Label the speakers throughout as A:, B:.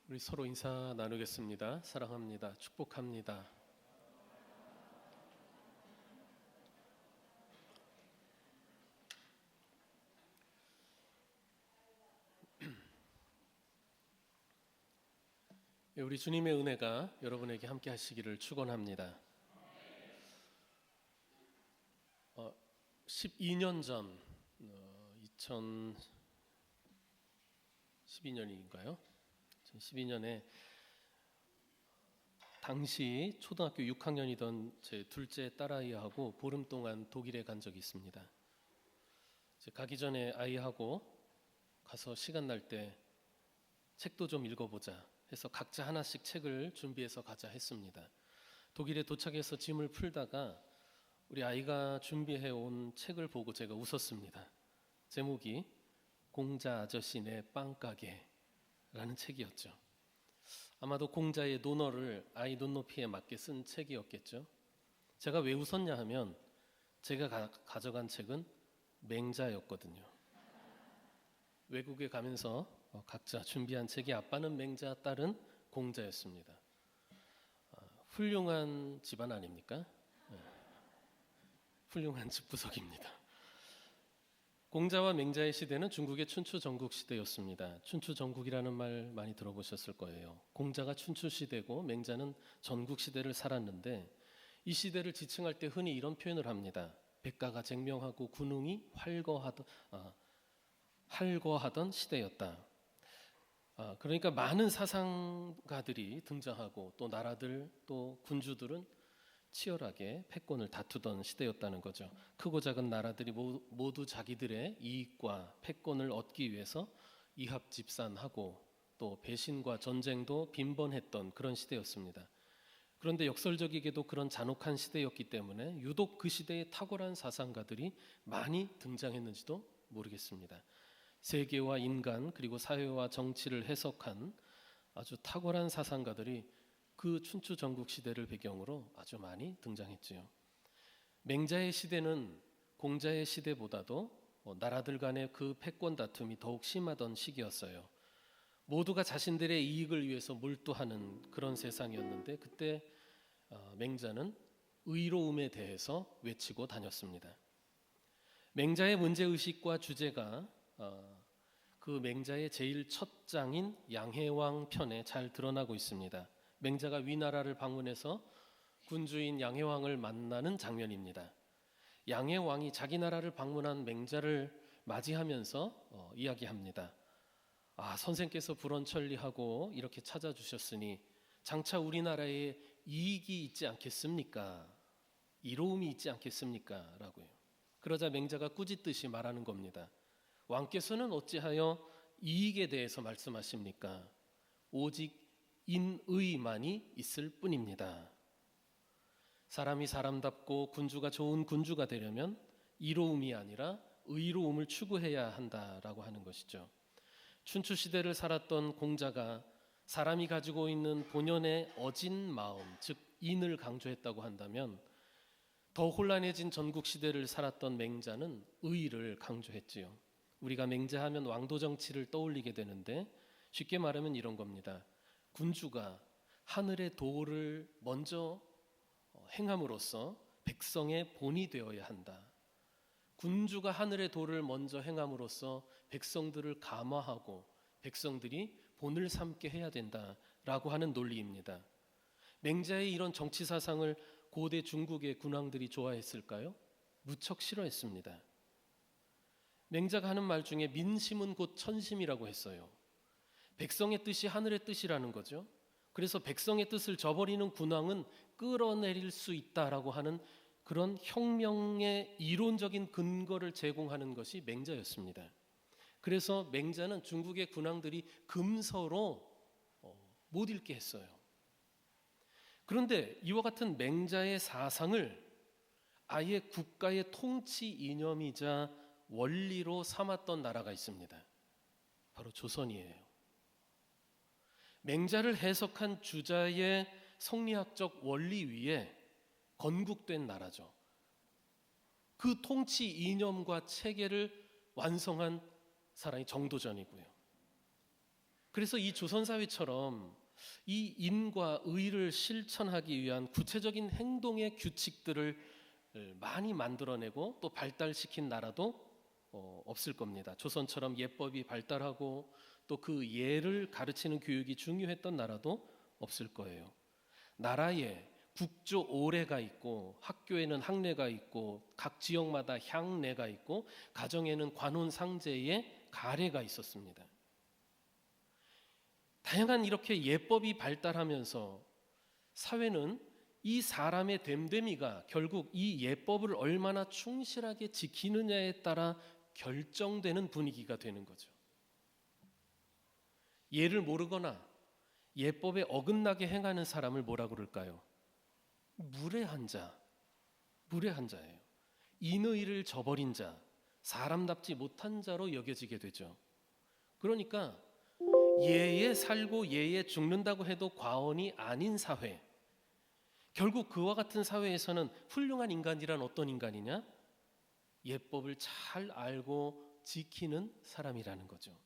A: 우리 서로 인사 나누겠습니다. 사랑합니다. 축복합니다. 우리 주님의 은혜가 여러분에게 함께 하시기를 축원합니다. 12년 전 2012년인가요? 2012년에 당시 초등학교 6학년이던 제 둘째 딸아이하고 보름 동안 독일에 간 적이 있습니다. 가기 전에 아이하고 가서 시간 날 때 책도 좀 읽어보자 해서 각자 하나씩 책을 준비해서 가자 했습니다. 독일에 도착해서 짐을 풀다가 우리 아이가 준비해 온 책을 보고 제가 웃었습니다. 제목이 공자 아저씨네 빵가게라는 책이었죠. 아마도 공자의 논어를 아이 눈높이에 맞게 쓴 책이었겠죠. 제가 왜 웃었냐 하면 제가 가져간 책은 맹자였거든요. 외국에 가면서 각자 준비한 책이 아빠는 맹자, 딸은 공자였습니다. 훌륭한 집안 아닙니까? 훌륭한 집구석입니다. 공자와 맹자의 시대는 중국의 춘추 전국 시대였습니다. 춘추 전국이라는 말 많이 들어보셨을 거예요. 공자가 춘추 시대고 맹자는 전국 시대를 살았는데 이 시대를 지칭할 때 흔히 이런 표현을 합니다. 백가가 쟁명하고 군웅이 활거하던 시대였다. 그러니까 많은 사상가들이 등장하고 또 나라들 또 군주들은 치열하게 패권을 다투던 시대였다는 거죠. 크고 작은 나라들이 모두 자기들의 이익과 패권을 얻기 위해서 이합집산하고 또 배신과 전쟁도 빈번했던 그런 시대였습니다. 그런데 역설적이게도 그런 잔혹한 시대였기 때문에 유독 그 시대에 탁월한 사상가들이 많이 등장했는지도 모르겠습니다. 세계와 인간 그리고 사회와 정치를 해석한 아주 탁월한 사상가들이 그 춘추 전국 시대를 배경으로 아주 많이 등장했지요. 맹자의 시대는 공자의 시대보다도 나라들 간의 그 패권 다툼이 더욱 심하던 시기였어요. 모두가 자신들의 이익을 위해서 몰두하는 그런 세상이었는데 그때 맹자는 의로움에 대해서 외치고 다녔습니다. 맹자의 문제의식과 주제가 그 맹자의 제일 첫 장인 양해왕 편에 잘 드러나고 있습니다. 맹자가 위나라를 방문해서 군주인 양해왕을 만나는 장면입니다. 양해왕이 자기 나라를 방문한 맹자를 맞이하면서 이야기합니다. 선생께서 불언천리하고 이렇게 찾아주셨으니 장차 우리나라에 이익이 있지 않겠습니까? 이로움이 있지 않겠습니까? 라고요. 그러자 맹자가 꾸짖듯이 말하는 겁니다. 왕께서는 어찌하여 이익에 대해서 말씀하십니까? 오직 인의만이 있을 뿐입니다. 사람이 사람답고 군주가 좋은 군주가 되려면 이로움이 아니라 의로움을 추구해야 한다라고 하는 것이죠. 춘추 시대를 살았던 공자가 사람이 가지고 있는 본연의 어진 마음, 즉 인을 강조했다고 한다면 더 혼란해진 전국 시대를 살았던 맹자는 의를 강조했지요. 우리가 맹자하면 왕도 정치를 떠올리게 되는데 쉽게 말하면 이런 겁니다. 군주가 하늘의 도를 먼저 행함으로써 백성의 본이 되어야 한다. 군주가 하늘의 도를 먼저 행함으로써 백성들을 감화하고 백성들이 본을 삼게 해야 된다라고 하는 논리입니다. 맹자의 이런 정치 사상을 고대 중국의 군왕들이 좋아했을까요? 무척 싫어했습니다. 맹자가 하는 말 중에 민심은 곧 천심이라고 했어요. 백성의 뜻이 하늘의 뜻이라는 거죠. 그래서 백성의 뜻을 저버리는 군왕은 끌어내릴 수 있다라고 하는 그런 혁명의 이론적인 근거를 제공하는 것이 맹자였습니다. 그래서 맹자는 중국의 군왕들이 금서로 못 읽게 했어요. 그런데 이와 같은 맹자의 사상을 아예 국가의 통치 이념이자 원리로 삼았던 나라가 있습니다. 바로 조선이에요. 맹자를 해석한 주자의 성리학적 원리 위에 건국된 나라죠. 그 통치 이념과 체계를 완성한 사람이 정도전이고요. 그래서 이 조선 사회처럼 이 인과 의를 실천하기 위한 구체적인 행동의 규칙들을 많이 만들어내고 또 발달시킨 나라도 없을 겁니다. 조선처럼 예법이 발달하고 또 그 예를 가르치는 교육이 중요했던 나라도 없을 거예요. 나라에 국조 오례가 있고 학교에는 학례가 있고 각 지역마다 향례가 있고 가정에는 관혼 상제의 가례가 있었습니다. 다양한 이렇게 예법이 발달하면서 사회는 이 사람의 됨됨이가 결국 이 예법을 얼마나 충실하게 지키느냐에 따라 결정되는 분위기가 되는 거죠. 예를 모르거나 예법에 어긋나게 행하는 사람을 뭐라 그럴까요? 무례한 자, 무례한 자예요. 인의를 저버린 자, 사람답지 못한 자로 여겨지게 되죠. 그러니까 예에 살고 예에 죽는다고 해도 과언이 아닌 사회, 결국 그와 같은 사회에서는 훌륭한 인간이란 어떤 인간이냐? 예법을 잘 알고 지키는 사람이라는 거죠.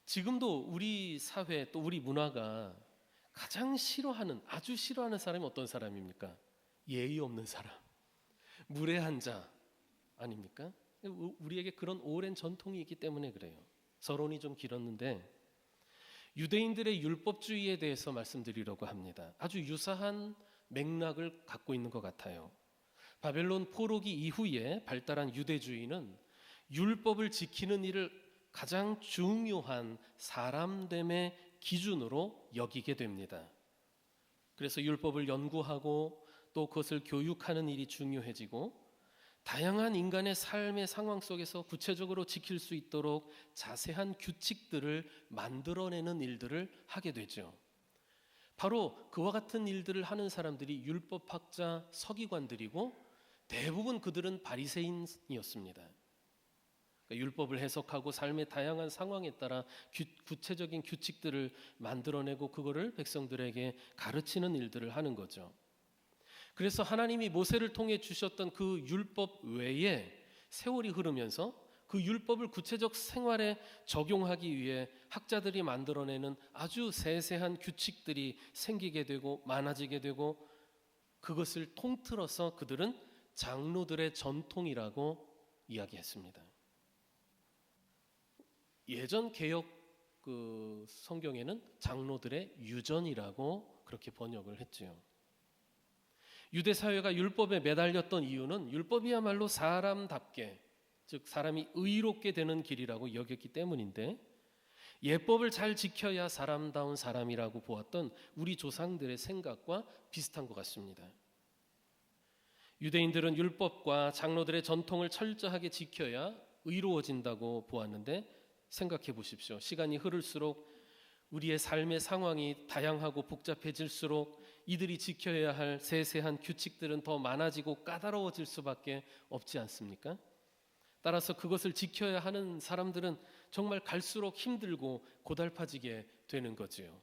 A: 지금도 우리 사회 또 우리 문화가 가장 싫어하는, 아주 싫어하는 사람이 어떤 사람입니까? 예의 없는 사람, 무례한 자 아닙니까? 우리에게 그런 오랜 전통이 있기 때문에 그래요. 서론이 좀 길었는데 유대인들의 율법주의에 대해서 말씀드리려고 합니다. 아주 유사한 맥락을 갖고 있는 것 같아요. 바벨론 포로기 이후에 발달한 유대주의는 율법을 지키는 일을 가장 중요한 사람됨의 기준으로 여기게 됩니다. 그래서 율법을 연구하고 또 그것을 교육하는 일이 중요해지고 다양한 인간의 삶의 상황 속에서 구체적으로 지킬 수 있도록 자세한 규칙들을 만들어내는 일들을 하게 되죠. 바로 그와 같은 일들을 하는 사람들이 율법학자 서기관들이고 대부분 그들은 바리새인이었습니다. 그러니까 율법을 해석하고 삶의 다양한 상황에 따라 구체적인 규칙들을 만들어내고 그거를 백성들에게 가르치는 일들을 하는 거죠. 그래서 하나님이 모세를 통해 주셨던 그 율법 외에 세월이 흐르면서 그 율법을 구체적 생활에 적용하기 위해 학자들이 만들어내는 아주 세세한 규칙들이 생기게 되고 많아지게 되고 그것을 통틀어서 그들은 장로들의 전통이라고 이야기했습니다. 예전 개역 그 성경에는 장로들의 유전이라고 그렇게 번역을 했지요. 유대 사회가 율법에 매달렸던 이유는 율법이야말로 사람답게, 즉 사람이 의롭게 되는 길이라고 여겼기 때문인데 예법을 잘 지켜야 사람다운 사람이라고 보았던 우리 조상들의 생각과 비슷한 것 같습니다. 유대인들은 율법과 장로들의 전통을 철저하게 지켜야 의로워진다고 보았는데 생각해 보십시오. 시간이 흐를수록 우리의 삶의 상황이 다양하고 복잡해질수록 이들이 지켜야 할 세세한 규칙들은 더 많아지고 까다로워질 수밖에 없지 않습니까? 따라서 그것을 지켜야 하는 사람들은 정말 갈수록 힘들고 고달파지게 되는 거지요.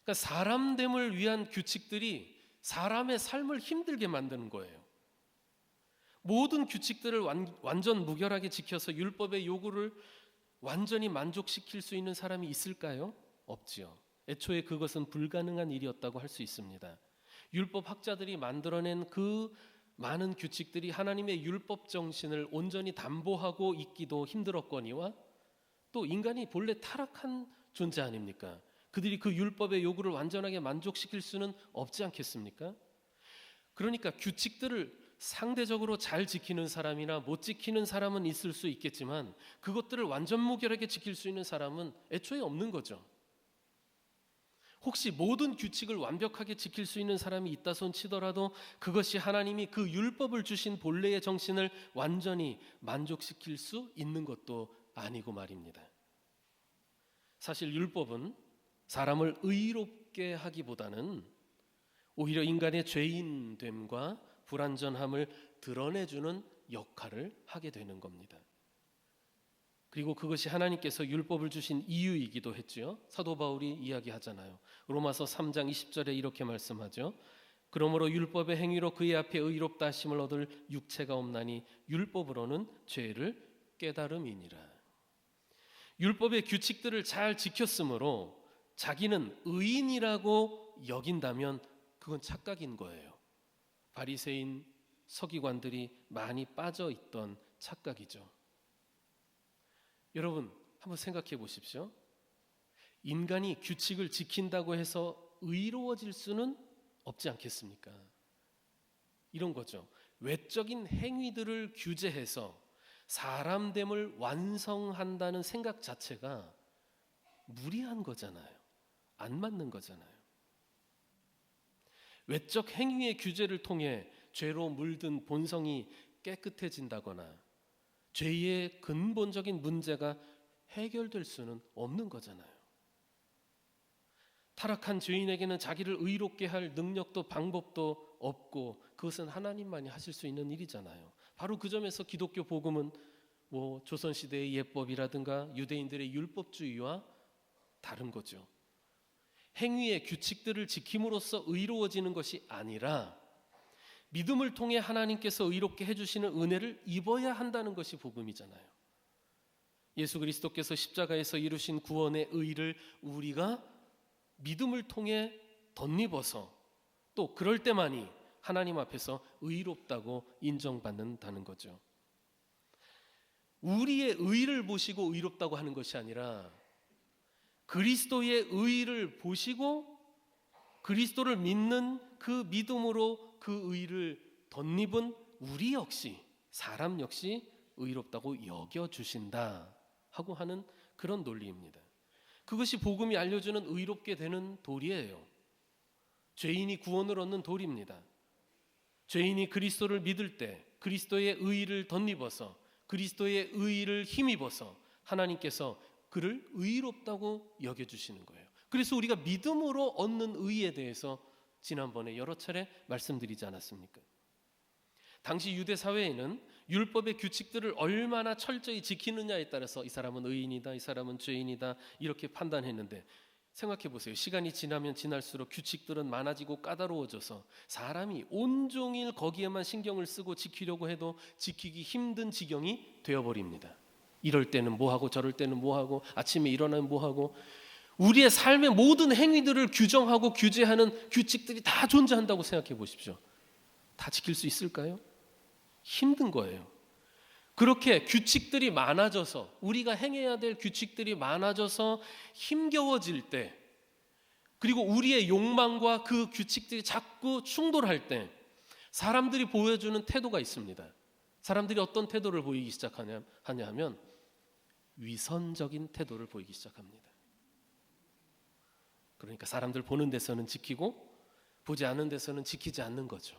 A: 그러니까 사람됨을 위한 규칙들이 사람의 삶을 힘들게 만드는 거예요. 모든 규칙들을 완전 무결하게 지켜서 율법의 요구를 완전히 만족시킬 수 있는 사람이 있을까요? 없지요. 애초에 그것은 불가능한 일이었다고 할 수 있습니다. 율법 학자들이 만들어낸 그 많은 규칙들이 하나님의 율법 정신을 온전히 담보하고 있기도 힘들었거니와 또 인간이 본래 타락한 존재 아닙니까? 그들이 그 율법의 요구를 완전하게 만족시킬 수는 없지 않겠습니까? 그러니까 규칙들을 상대적으로 잘 지키는 사람이나 못 지키는 사람은 있을 수 있겠지만 그것들을 완전 무결하게 지킬 수 있는 사람은 애초에 없는 거죠. 혹시 모든 규칙을 완벽하게 지킬 수 있는 사람이 있다 손 치더라도 그것이 하나님이 그 율법을 주신 본래의 정신을 완전히 만족시킬 수 있는 것도 아니고 말입니다. 사실 율법은 사람을 의롭게 하기보다는 오히려 인간의 죄인됨과 불완전함을 드러내주는 역할을 하게 되는 겁니다. 그리고 그것이 하나님께서 율법을 주신 이유이기도 했지요. 사도 바울이 이야기하잖아요. 로마서 3장 20절에 이렇게 말씀하죠. 그러므로 율법의 행위로 그의 앞에 의롭다 하심을 얻을 육체가 없나니 율법으로는 죄를 깨달음이니라. 율법의 규칙들을 잘 지켰으므로 자기는 의인이라고 여긴다면 그건 착각인 거예요. 바리새인 서기관들이 많이 빠져 있던 착각이죠. 여러분, 한번 생각해 보십시오. 인간이 규칙을 지킨다고 해서 의로워질 수는 없지 않겠습니까? 이런 거죠. 외적인 행위들을 규제해서 사람됨을 완성한다는 생각 자체가 무리한 거잖아요. 안 맞는 거잖아요. 외적 행위의 규제를 통해 죄로 물든 본성이 깨끗해진다거나 죄의 근본적인 문제가 해결될 수는 없는 거잖아요. 타락한 죄인에게는 자기를 의롭게 할 능력도 방법도 없고 그것은 하나님만이 하실 수 있는 일이잖아요. 바로 그 점에서 기독교 복음은 조선시대의 예법이라든가 유대인들의 율법주의와 다른 거죠. 행위의 규칙들을 지킴으로써 의로워지는 것이 아니라 믿음을 통해 하나님께서 의롭게 해주시는 은혜를 입어야 한다는 것이 복음이잖아요. 예수 그리스도께서 십자가에서 이루신 구원의 의를 우리가 믿음을 통해 덧입어서 또 그럴 때만이 하나님 앞에서 의롭다고 인정받는다는 거죠. 우리의 의를 보시고 의롭다고 하는 것이 아니라 그리스도의 의를 보시고 그리스도를 믿는 그 믿음으로 그 의를 덧입은 우리 역시, 사람 역시 의롭다고 여겨주신다 하고 하는 그런 논리입니다. 그것이 복음이 알려주는 의롭게 되는 도리예요. 죄인이 구원을 얻는 도리입니다. 죄인이 그리스도를 믿을 때 그리스도의 의를 덧입어서 그리스도의 의를 힘입어서 하나님께서 그를 의롭다고 여겨주시는 거예요. 그래서 우리가 믿음으로 얻는 의에 대해서 지난번에 여러 차례 말씀드리지 않았습니까? 당시 유대 사회에는 율법의 규칙들을 얼마나 철저히 지키느냐에 따라서 이 사람은 의인이다, 이 사람은 죄인이다 이렇게 판단했는데 생각해 보세요. 시간이 지나면 지날수록 규칙들은 많아지고 까다로워져서 사람이 온종일 거기에만 신경을 쓰고 지키려고 해도 지키기 힘든 지경이 되어버립니다. 이럴 때는 뭐하고 저럴 때는 뭐하고 아침에 일어나면 뭐하고 우리의 삶의 모든 행위들을 규정하고 규제하는 규칙들이 다 존재한다고 생각해 보십시오. 다 지킬 수 있을까요? 힘든 거예요. 그렇게 규칙들이 많아져서 우리가 행해야 될 규칙들이 많아져서 힘겨워질 때 그리고 우리의 욕망과 그 규칙들이 자꾸 충돌할 때 사람들이 보여주는 태도가 있습니다. 사람들이 어떤 태도를 보이기 시작하냐 하면 위선적인 태도를 보이기 시작합니다. 그러니까 사람들 보는 데서는 지키고 보지 않는 데서는 지키지 않는 거죠.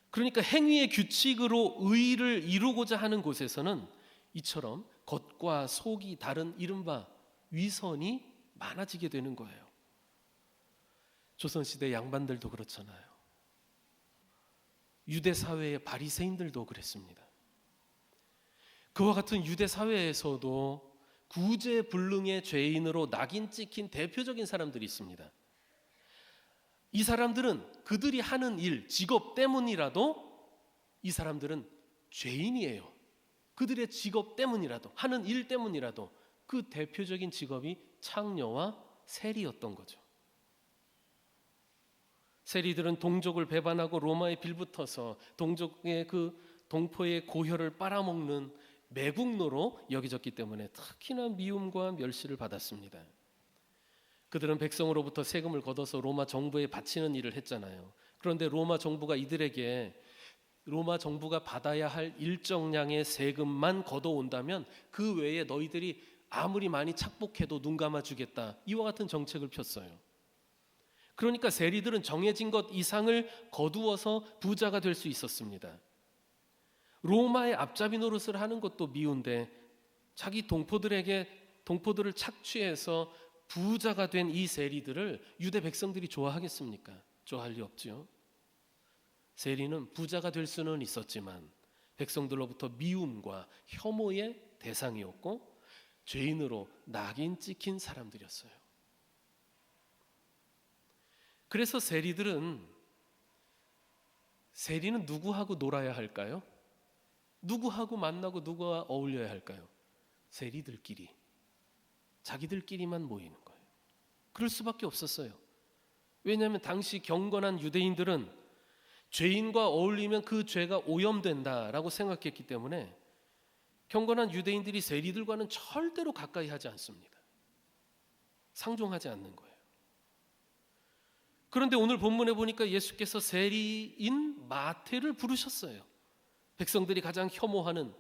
A: 그러니까 행위의 규칙으로 의를 이루고자 하는 곳에서는 이처럼 겉과 속이 다른 이른바 위선이 많아지게 되는 거예요. 조선시대 양반들도 그렇잖아요. 유대 사회의 바리새인들도 그랬습니다. 그와 같은 유대 사회에서도 구제불능의 죄인으로 낙인 찍힌 대표적인 사람들이 있습니다. 이 사람들은 그들이 하는 일, 직업 때문이라도 이 사람들은 죄인이에요. 그들의 직업 때문이라도, 하는 일 때문이라도 그 대표적인 직업이 창녀와 세리였던 거죠. 세리들은 동족을 배반하고 로마에 빌붙어서 동족의 그 동포의 고혈을 빨아먹는 매국노로 여겨졌기 때문에 특히나 미움과 멸시를 받았습니다. 그들은 백성으로부터 세금을 걷어서 로마 정부에 바치는 일을 했잖아요. 그런데 로마 정부가 이들에게 로마 정부가 받아야 할 일정량의 세금만 걷어온다면 그 외에 너희들이 아무리 많이 착복해도 눈 감아주겠다. 이와 같은 정책을 폈어요. 그러니까 세리들은 정해진 것 이상을 거두어서 부자가 될 수 있었습니다. 로마의 앞잡이 노릇을 하는 것도 미운데 자기 동포들을 착취해서 부자가 된 이 세리들을 유대 백성들이 좋아하겠습니까? 좋아할 리 없지요. 세리는 부자가 될 수는 있었지만 백성들로부터 미움과 혐오의 대상이었고 죄인으로 낙인 찍힌 사람들이었어요. 그래서 세리는 누구하고 놀아야 할까요? 누구하고 만나고 누구와 어울려야 할까요? 세리들끼리, 자기들끼리만 모이는 거예요. 그럴 수밖에 없었어요. 왜냐하면 당시 경건한 유대인들은 죄인과 어울리면 그 죄가 오염된다라고 생각했기 때문에 경건한 유대인들이 세리들과는 절대로 가까이 하지 않습니다. 상종하지 않는 거예요. 그런데 오늘 본문에 보니까 예수께서 세리인 마태를 부르셨어요. 백성들이 가장 혐오하는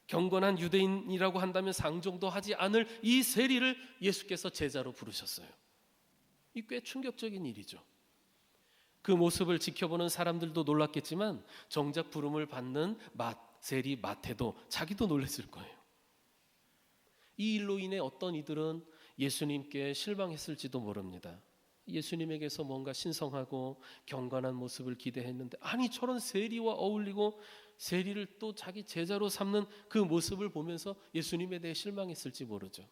A: 경건한 유대인이라고 한다면 상종도 하지 않을 이 세리를 예수께서 제자로 부르셨어요. 이 꽤 충격적인 일이죠. 그 모습을 지켜보는 사람들도 놀랐겠지만 정작 부름을 받는 세리 마태도 자기도 놀랐을 거예요. 이 일로 인해 어떤 이들은 예수님께 실망했을지도 모릅니다. 예수님에게서 뭔가 신성하고 경건한 모습을 기대했는데 아니 저런 세리와 어울리고 세리를 또 자기 제자로 삼는 그 모습을 보면서 예수님에 대해 실망했을지 모르죠.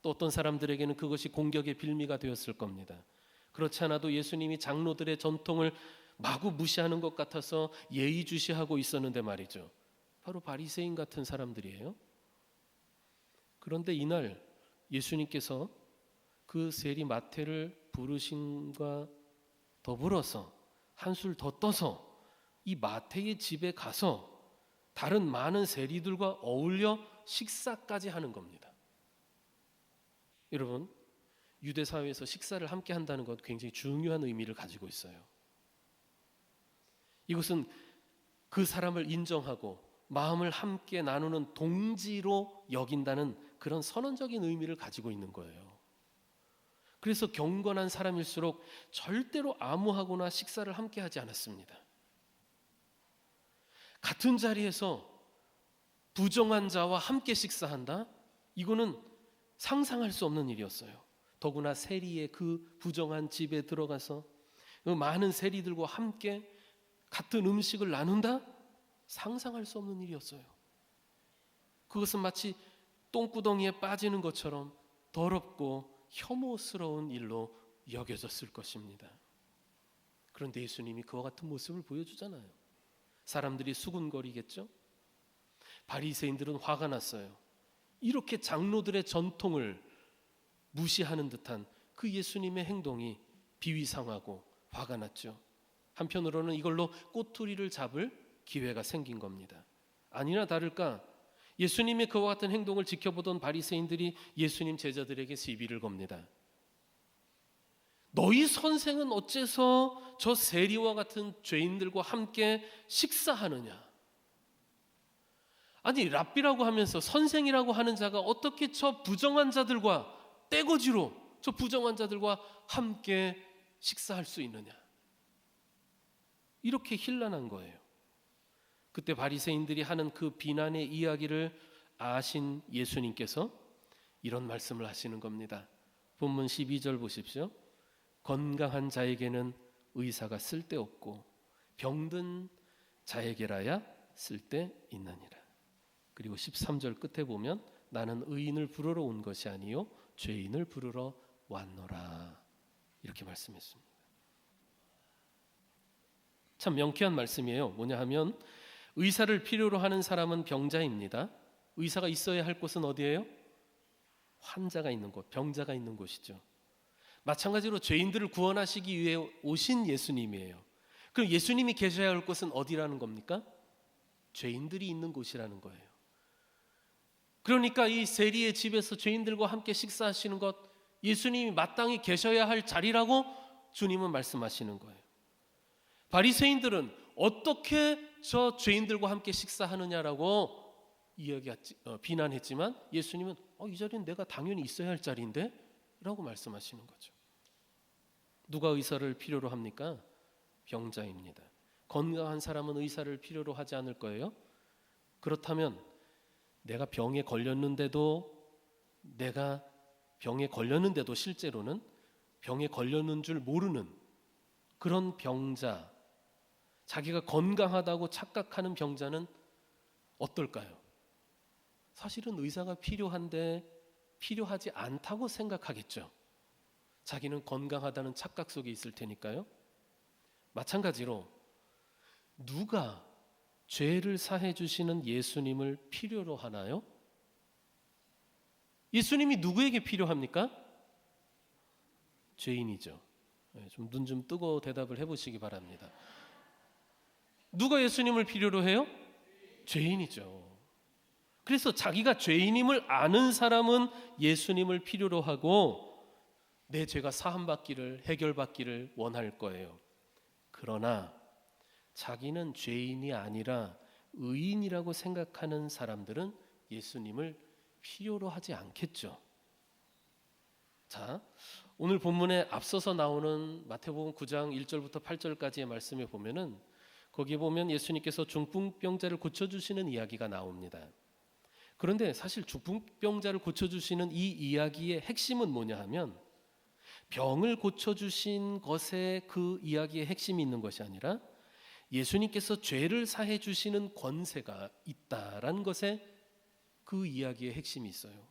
A: 또 어떤 사람들에게는 그것이 공격의 빌미가 되었을 겁니다. 그렇지 않아도 예수님이 장로들의 전통을 마구 무시하는 것 같아서 예의주시하고 있었는데 말이죠. 바로 바리새인 같은 사람들이에요. 그런데 이날 예수님께서 그 세리 마태를 부르심과 더불어서 한술 더 떠서 이 마태의 집에 가서 다른 많은 세리들과 어울려 식사까지 하는 겁니다. 여러분, 유대 사회에서 식사를 함께 한다는 것 굉장히 중요한 의미를 가지고 있어요. 이것은 그 사람을 인정하고 마음을 함께 나누는 동지로 여긴다는 그런 선언적인 의미를 가지고 있는 거예요. 그래서 경건한 사람일수록 절대로 아무하고나 식사를 함께 하지 않았습니다. 같은 자리에서 부정한 자와 함께 식사한다? 이거는 상상할 수 없는 일이었어요. 더구나 세리의 그 부정한 집에 들어가서 그 많은 세리들과 함께 같은 음식을 나눈다? 상상할 수 없는 일이었어요. 그것은 마치 똥구덩이에 빠지는 것처럼 더럽고 혐오스러운 일로 여겨졌을 것입니다. 그런데 예수님이 그와 같은 모습을 보여주잖아요. 사람들이 수군거리겠죠? 바리새인들은 화가 났어요. 이렇게 장로들의 전통을 무시하는 듯한 그 예수님의 행동이 비위상하고 화가 났죠. 한편으로는 이걸로 꼬투리를 잡을 기회가 생긴 겁니다. 아니나 다를까 예수님의 그와 같은 행동을 지켜보던 바리새인들이 예수님 제자들에게 시비를 겁니다. 너희 선생은 어째서 저 세리와 같은 죄인들과 함께 식사하느냐? 아니 랍비라고 하면서 선생이라고 하는 자가 어떻게 저 부정한 자들과 떼거지로 저 부정한 자들과 함께 식사할 수 있느냐? 이렇게 혼란한 거예요. 그때 바리새인들이 하는 그 비난의 이야기를 아신 예수님께서 이런 말씀을 하시는 겁니다. 본문 12절 보십시오. 건강한 자에게는 의사가 쓸데없고 병든 자에게라야 쓸데있느니라. 그리고 13절 끝에 보면 나는 의인을 부르러 온 것이 아니요 죄인을 부르러 왔노라. 이렇게 말씀했습니다. 참 명쾌한 말씀이에요. 뭐냐 하면 의사를 필요로 하는 사람은 병자입니다. 의사가 있어야 할 곳은 어디예요? 환자가 있는 곳, 병자가 있는 곳이죠. 마찬가지로 죄인들을 구원하시기 위해 오신 예수님이에요. 그럼 예수님이 계셔야 할 곳은 어디라는 겁니까? 죄인들이 있는 곳이라는 거예요. 그러니까 이 세리의 집에서 죄인들과 함께 식사하시는 것, 예수님이 마땅히 계셔야 할 자리라고 주님은 말씀하시는 거예요. 바리새인들은 어떻게 저 죄인들과 함께 식사하느냐라고 비난했지만 예수님은 이 자리는 내가 당연히 있어야 할 자리인데? 라고 말씀하시는 거죠. 누가 의사를 필요로 합니까? 병자입니다. 건강한 사람은 의사를 필요로 하지 않을 거예요. 그렇다면 내가 병에 걸렸는데도 실제로는 병에 걸렸는 줄 모르는 그런 병자, 자기가 건강하다고 착각하는 병자는 어떨까요? 사실은 의사가 필요한데 필요하지 않다고 생각하겠죠. 자기는 건강하다는 착각 속에 있을 테니까요. 마찬가지로 누가 죄를 사해 주시는 예수님을 필요로 하나요? 예수님이 누구에게 필요합니까? 죄인이죠. 좀 눈 좀 뜨고 대답을 해보시기 바랍니다. 누가 예수님을 필요로 해요? 죄인이죠. 그래서 자기가 죄인임을 아는 사람은 예수님을 필요로 하고 내 죄가 사함받기를, 해결받기를 원할 거예요. 그러나 자기는 죄인이 아니라 의인이라고 생각하는 사람들은 예수님을 필요로 하지 않겠죠. 자, 오늘 본문에 앞서서 나오는 마태복음 9장 1절부터 8절까지의 말씀에 보면은 거기에 보면 예수님께서 중풍병자를 고쳐주시는 이야기가 나옵니다. 그런데 사실 중풍병자를 고쳐주시는 이 이야기의 핵심은 뭐냐 하면 병을 고쳐주신 것에 그 이야기의 핵심이 있는 것이 아니라 예수님께서 죄를 사해 주시는 권세가 있다라는 것에 그 이야기의 핵심이 있어요.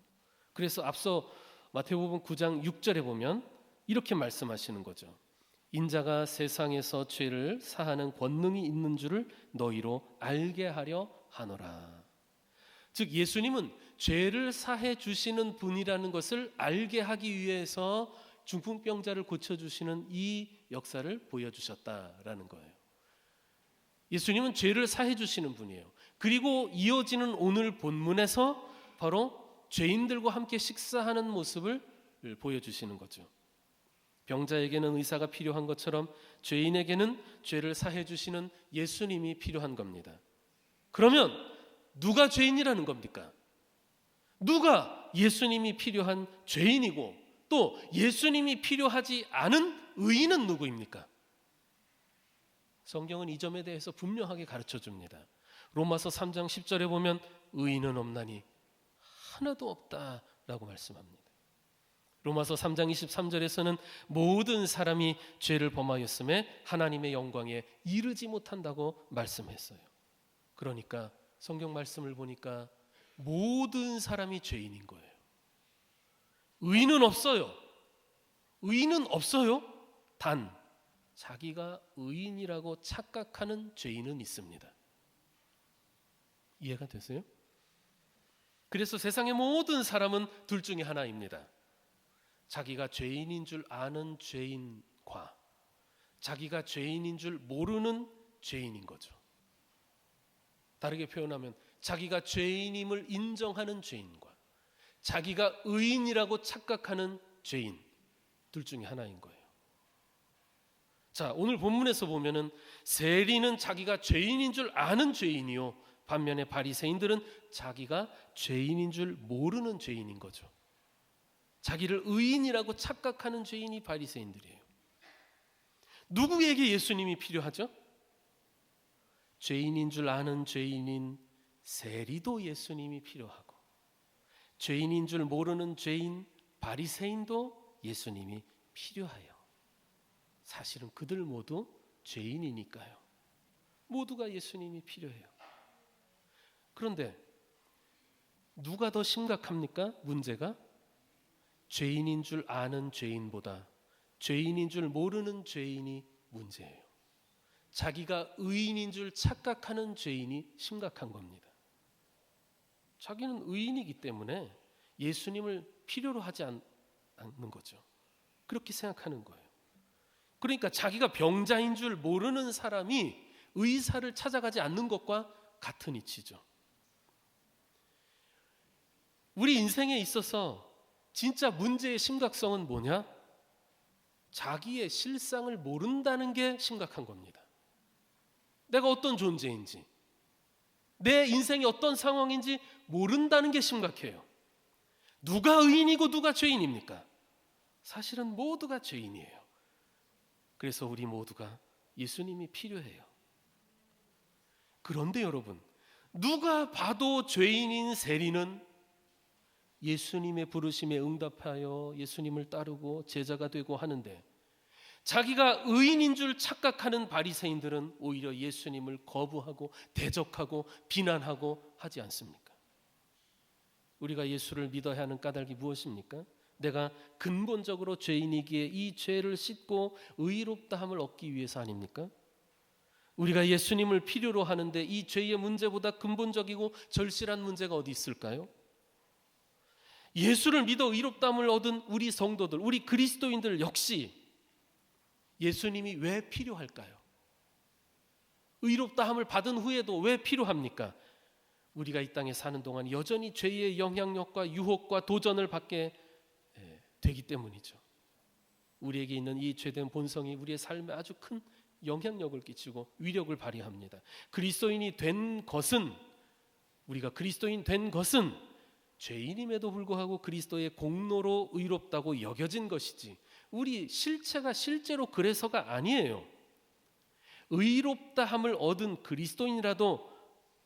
A: 그래서 앞서 마태복음 9장 6절에 보면 이렇게 말씀하시는 거죠. 인자가 세상에서 죄를 사하는 권능이 있는 줄을 너희로 알게 하려 하노라. 즉 예수님은 죄를 사해 주시는 분이라는 것을 알게 하기 위해서 중풍병자를 고쳐주시는 이 역사를 보여주셨다라는 거예요. 예수님은 죄를 사해 주시는 분이에요. 그리고 이어지는 오늘 본문에서 바로 죄인들과 함께 식사하는 모습을 보여주시는 거죠. 병자에게는 의사가 필요한 것처럼 죄인에게는 죄를 사해 주시는 예수님이 필요한 겁니다. 그러면 누가 죄인이라는 겁니까? 누가 예수님이 필요한 죄인이고 또 예수님이 필요하지 않은 의인은 누구입니까? 성경은 이 점에 대해서 분명하게 가르쳐 줍니다. 로마서 3장 10절에 보면 의인은 없나니 하나도 없다라고 말씀합니다. 로마서 3장 23절에서는 모든 사람이 죄를 범하였음에 하나님의 영광에 이르지 못한다고 말씀했어요. 그러니까 성경 말씀을 보니까 모든 사람이 죄인인 거예요. 의인은 없어요. 의인은 없어요. 단 자기가 의인이라고 착각하는 죄인은 있습니다. 이해가 되세요? 그래서 세상의 모든 사람은 둘 중에 하나입니다. 자기가 죄인인 줄 아는 죄인과 자기가 죄인인 줄 모르는 죄인인 거죠. 다르게 표현하면 자기가 죄인임을 인정하는 죄인과 자기가 의인이라고 착각하는 죄인, 둘 중에 하나인 거예요. 자, 오늘 본문에서 보면은 세리는 자기가 죄인인 줄 아는 죄인이요, 반면에 바리새인들은 자기가 죄인인 줄 모르는 죄인인 거죠. 자기를 의인이라고 착각하는 죄인이 바리새인들이에요. 누구에게 예수님이 필요하죠? 죄인인 줄 아는 죄인인 세리도 예수님이 필요하고 죄인인 줄 모르는 죄인 바리새인도 예수님이 필요해요. 사실은 그들 모두 죄인이니까요. 모두가 예수님이 필요해요. 그런데 누가 더 심각합니까? 문제가 죄인인 줄 아는 죄인보다 죄인인 줄 모르는 죄인이 문제예요. 자기가 의인인 줄 착각하는 죄인이 심각한 겁니다. 자기는 의인이기 때문에 예수님을 필요로 하지 않는 거죠. 그렇게 생각하는 거예요. 그러니까 자기가 병자인 줄 모르는 사람이 의사를 찾아가지 않는 것과 같은 이치죠. 우리 인생에 있어서 진짜 문제의 심각성은 뭐냐? 자기의 실상을 모른다는 게 심각한 겁니다. 내가 어떤 존재인지, 내 인생이 어떤 상황인지 모른다는 게 심각해요. 누가 의인이고 누가 죄인입니까? 사실은 모두가 죄인이에요. 그래서 우리 모두가 예수님이 필요해요. 그런데 여러분, 누가 봐도 죄인인 세리는 예수님의 부르심에 응답하여 예수님을 따르고 제자가 되고 하는데 자기가 의인인 줄 착각하는 바리새인들은 오히려 예수님을 거부하고 대적하고 비난하고 하지 않습니까? 우리가 예수를 믿어야 하는 까닭이 무엇입니까? 내가 근본적으로 죄인이기에 이 죄를 씻고 의롭다함을 얻기 위해서 아닙니까? 우리가 예수님을 필요로 하는데 이 죄의 문제보다 근본적이고 절실한 문제가 어디 있을까요? 예수를 믿어 의롭다함을 얻은 우리 성도들, 우리 그리스도인들 역시 예수님이 왜 필요할까요? 의롭다함을 받은 후에도 왜 필요합니까? 우리가 이 땅에 사는 동안 여전히 죄의 영향력과 유혹과 도전을 받게 되기 때문이죠. 우리에게 있는 이 죄된 본성이 우리의 삶에 아주 큰 영향력을 끼치고 위력을 발휘합니다. 그리스도인이 된 것은, 우리가 그리스도인 된 것은 죄인임에도 불구하고 그리스도의 공로로 의롭다고 여겨진 것이지, 우리 실체가 실제로 그래서가 아니에요. 의롭다함을 얻은 그리스도인이라도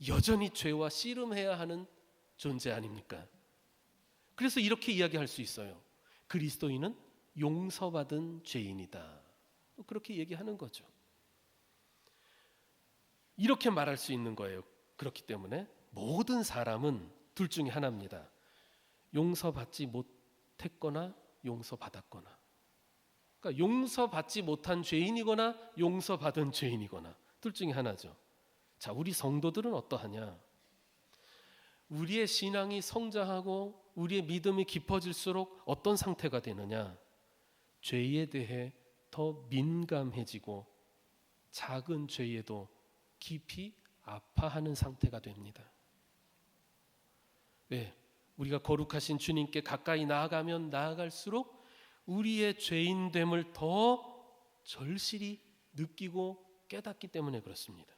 A: 여전히 죄와 씨름해야 하는 존재 아닙니까? 그래서 이렇게 이야기할 수 있어요. 그리스도인은 용서받은 죄인이다. 그렇게 얘기하는 거죠. 이렇게 말할 수 있는 거예요. 그렇기 때문에 모든 사람은 둘 중에 하나입니다. 용서받지 못했거나 용서받았거나. 그러니까 용서받지 못한 죄인이거나 용서받은 죄인이거나 둘 중에 하나죠. 자, 우리 성도들은 어떠하냐? 우리의 신앙이 성장하고 우리의 믿음이 깊어질수록 어떤 상태가 되느냐? 죄에 대해 더 민감해지고 작은 죄에도 깊이 아파하는 상태가 됩니다. 왜? 우리가 거룩하신 주님께 가까이 나아가면 나아갈수록 우리의 죄인됨을 더 절실히 느끼고 깨닫기 때문에 그렇습니다.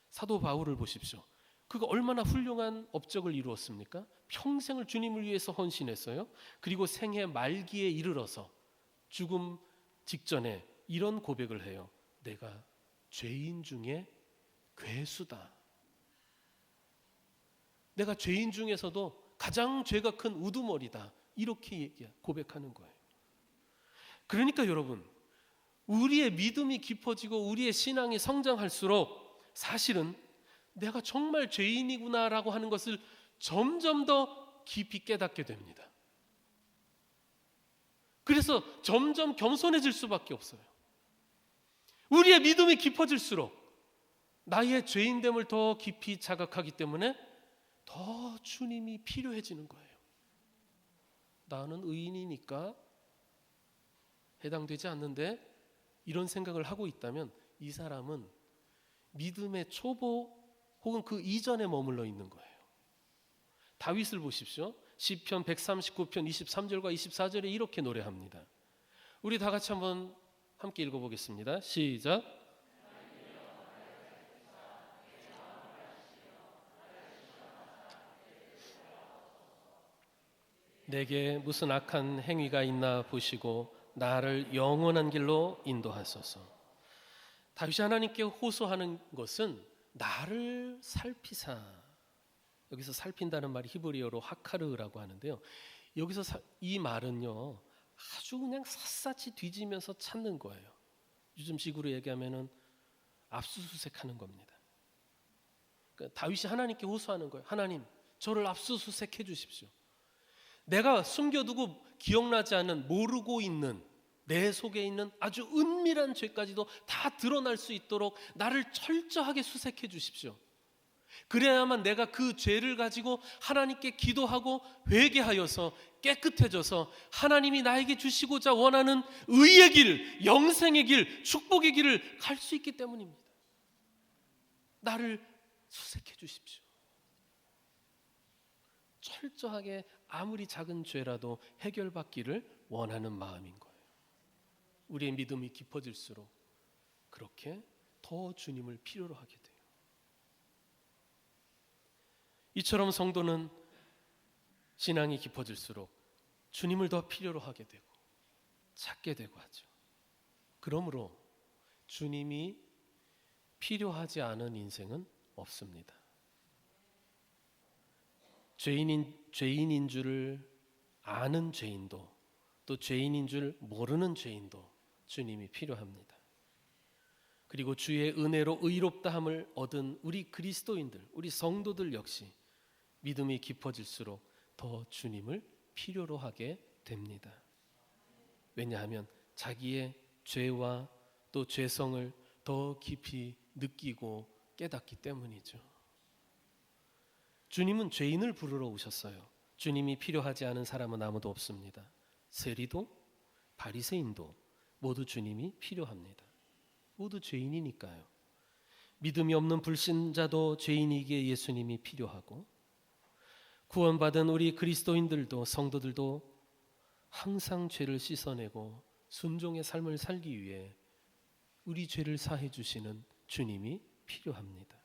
A: 사도 바울을 보십시오. 그가 얼마나 훌륭한 업적을 이루었습니까? 평생을 주님을 위해서 헌신했어요. 그리고 생애 말기에 이르러서 죽음 직전에 이런 고백을 해요. 내가 죄인 중에 괴수다. 내가 죄인 중에서도 가장 죄가 큰 우두머리다. 이렇게 고백하는 거예요. 그러니까 여러분, 우리의 믿음이 깊어지고 우리의 신앙이 성장할수록 사실은 내가 정말 죄인이구나라고 하는 것을 점점 더 깊이 깨닫게 됩니다. 그래서 점점 겸손해질 수밖에 없어요. 우리의 믿음이 깊어질수록 나의 죄인됨을 더 깊이 자각하기 때문에 더 주님이 필요해지는 거예요. 나는 의인이니까 해당되지 않는데 이런 생각을 하고 있다면 이 사람은 믿음의 초보 혹은 그 이전에 머물러 있는 거예요. 다윗을 보십시오. 시편 139편 23절과 24절에 이렇게 노래합니다. 우리 다 같이 한번 함께 읽어보겠습니다. 시작. 내게 무슨 악한 행위가 있나 보시고 나를 영원한 길로 인도하소서. 다윗이 하나님께 호소하는 것은 나를 살피사. 여기서 살핀다는 말이 히브리어로 하카르라고 하는데요. 여기서 이 말은요, 아주 그냥 샅샅이 뒤지면서 찾는 거예요. 요즘식으로 얘기하면은 압수수색하는 겁니다. 그러니까 다윗이 하나님께 호소하는 거예요. 하나님, 저를 압수수색해 주십시오. 내가 숨겨두고 기억나지 않는, 모르고 있는 내 속에 있는 아주 은밀한 죄까지도 다 드러날 수 있도록 나를 철저하게 수색해 주십시오. 그래야만 내가 그 죄를 가지고 하나님께 기도하고 회개하여서 깨끗해져서 하나님이 나에게 주시고자 원하는 의의 길, 영생의 길, 축복의 길을 갈 수 있기 때문입니다. 나를 수색해 주십시오. 철저하게 아무리 작은 죄라도 해결받기를 원하는 마음인 거예요. 우리의 믿음이 깊어질수록 그렇게 더 주님을 필요로 하게 돼요. 이처럼 성도는 신앙이 깊어질수록 주님을 더 필요로 하게 되고 찾게 되고 하죠. 그러므로 주님이 필요하지 않은 인생은 없습니다. 죄인인 줄을 아는 죄인도, 또 죄인인 줄 모르는 죄인도 주님이 필요합니다. 그리고 주의 은혜로 의롭다함을 얻은 우리 그리스도인들, 우리 성도들 역시 믿음이 깊어질수록 더 주님을 필요로 하게 됩니다. 왜냐하면 자기의 죄와 또 죄성을 더 깊이 느끼고 깨닫기 때문이죠. 주님은 죄인을 부르러 오셨어요. 주님이 필요하지 않은 사람은 아무도 없습니다. 세리도 바리새인도 모두 주님이 필요합니다. 모두 죄인이니까요. 믿음이 없는 불신자도 죄인이기에 예수님이 필요하고, 구원받은 우리 그리스도인들도 성도들도 항상 죄를 씻어내고 순종의 삶을 살기 위해 우리 죄를 사해 주시는 주님이 필요합니다.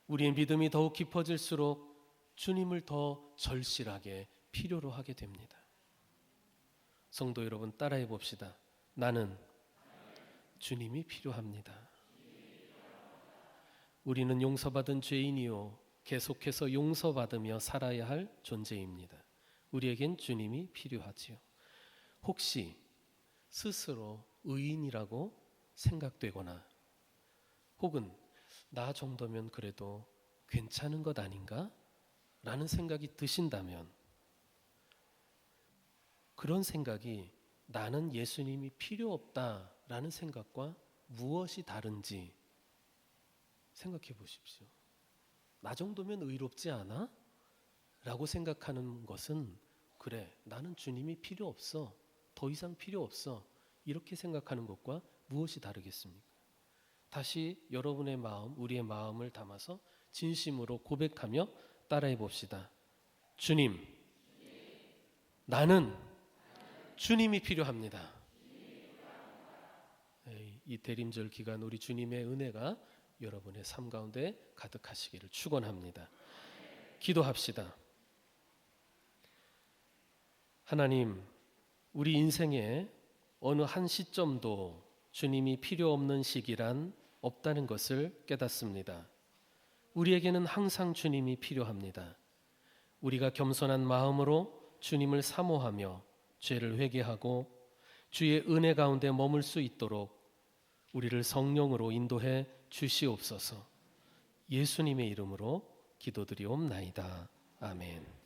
A: 우리의 믿음이 더욱 깊어질수록 주님을 더 절실하게 필요로 하게 됩니다. 성도 여러분, 따라해 봅시다. 나는 주님이 필요합니다. 우리는 용서받은 죄인이요 계속해서 용서받으며 살아야 할 존재입니다. 우리에겐 주님이 필요하지요. 혹시 스스로 의인이라고 생각되거나 혹은 나 정도면 그래도 괜찮은 것 아닌가? 라는 생각이 드신다면, 그런 생각이 나는 예수님이 필요 없다라는 생각과 무엇이 다른지 생각해 보십시오. 나 정도면 의롭지 않아? 라고 생각하는 것은, 그래, 나는 주님이 필요 없어, 더 이상 필요 없어, 이렇게 생각하는 것과 무엇이 다르겠습니까? 다시 여러분의 마음, 우리의 마음을 담아서 진심으로 고백하며 따라해 봅시다. 주님, 나는 주님이 필요합니다. 이 대림절 기간 우리 주님의 은혜가 여러분의 삶 가운데 가득하시기를 축원합니다. 기도합시다. 하나님, 우리 인생에 어느 한 시점도 주님이 필요 없는 시기란 없다는 것을 깨닫습니다. 우리에게는 항상 주님이 필요합니다. 우리가 겸손한 마음으로 주님을 사모하며 죄를 회개하고 주의 은혜 가운데 머물 수 있도록 우리를 성령으로 인도해 주시옵소서. 예수님의 이름으로 기도드리옵나이다. 아멘.